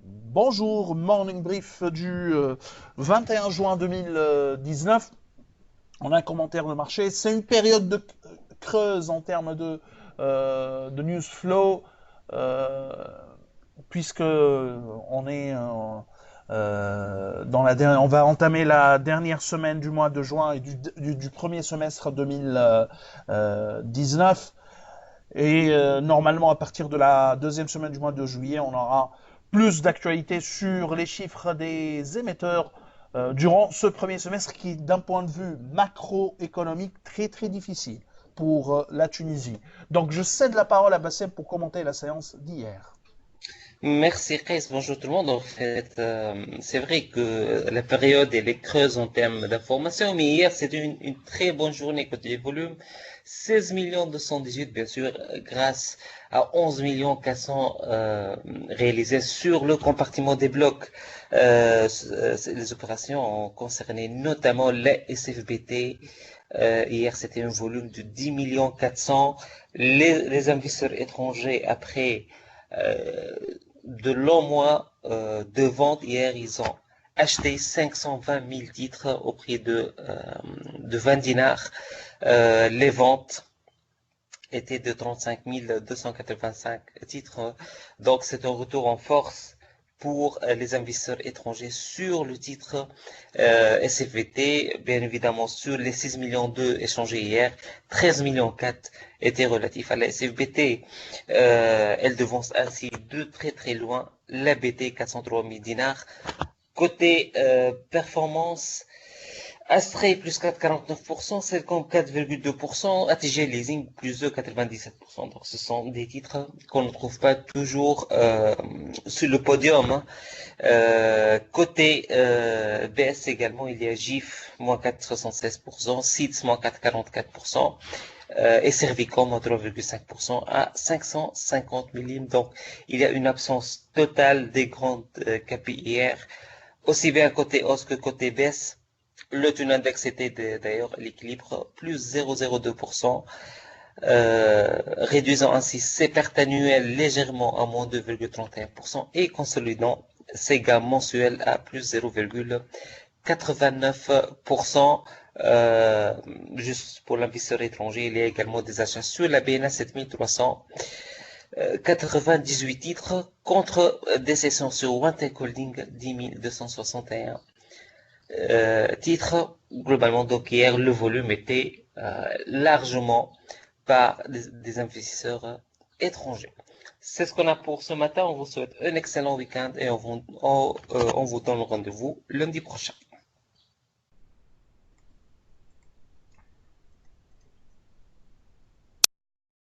Bonjour, morning brief du 21 juin 2019. On a un commentaire de marché. C'est une période de creuse en termes de news flow, euh, puisque on est on va entamer la dernière semaine du mois de juin et du premier semestre 2019. Et normalement, à partir de la deuxième semaine du mois de juillet, on aura plus d'actualités sur les chiffres des émetteurs durant ce premier semestre qui, d'un point de vue macroéconomique, très très difficile pour la Tunisie. Donc je cède la parole à Bassem pour commenter la séance d'hier. Merci, Chris. Bonjour tout le monde. En fait, c'est vrai que la période elle est creuse en termes d'information, mais hier c'était une très bonne journée côté volume. 16 millions 218, bien sûr, grâce à 11 millions 400 réalisés sur le compartiment des blocs. Les opérations ont concerné notamment les SFBT. Hier, c'était un volume de 10 millions 400. Les investisseurs étrangers, après euh, de longs mois de vente. Hier, ils ont acheté 520 000 titres au prix de 20 dinars. Les ventes étaient de 35 285 titres. Donc, c'est un retour en force pour les investisseurs étrangers sur le titre SFVT, bien évidemment sur les 6 millions d'eux échangés hier, 13 millions 4 étaient relatifs à la SFBT. Elle devance ainsi de très très loin la BT 403 000 dinars. Côté performance, Astray plus 4,49%, Cellcom 4,2%, ATG Leasing plus de 97%. Donc ce sont des titres qu'on ne trouve pas toujours sur le podium. Hein. Côté BS également, il y a GIF moins 4,76%, SITS moins 4,44%. Et Servicom moins 3,5% à 550 millim. Donc, il y a une absence totale des grandes KPIR, aussi bien côté hausse que côté baisse. Le taux index était d'ailleurs l'équilibre, plus 0,02%, réduisant ainsi ses pertes annuelles légèrement à moins 2,31% et consolidant ses gains mensuels à plus 0,89%. Juste pour l'investisseur étranger, il y a également des achats sur la BNA 7300. 98 titres contre des sessions sur OneTech Holding 10 261 titres. Globalement, donc hier, le volume était largement par des investisseurs étrangers. C'est ce qu'on a pour ce matin. On vous souhaite un excellent week-end et on vous donne rendez-vous lundi prochain.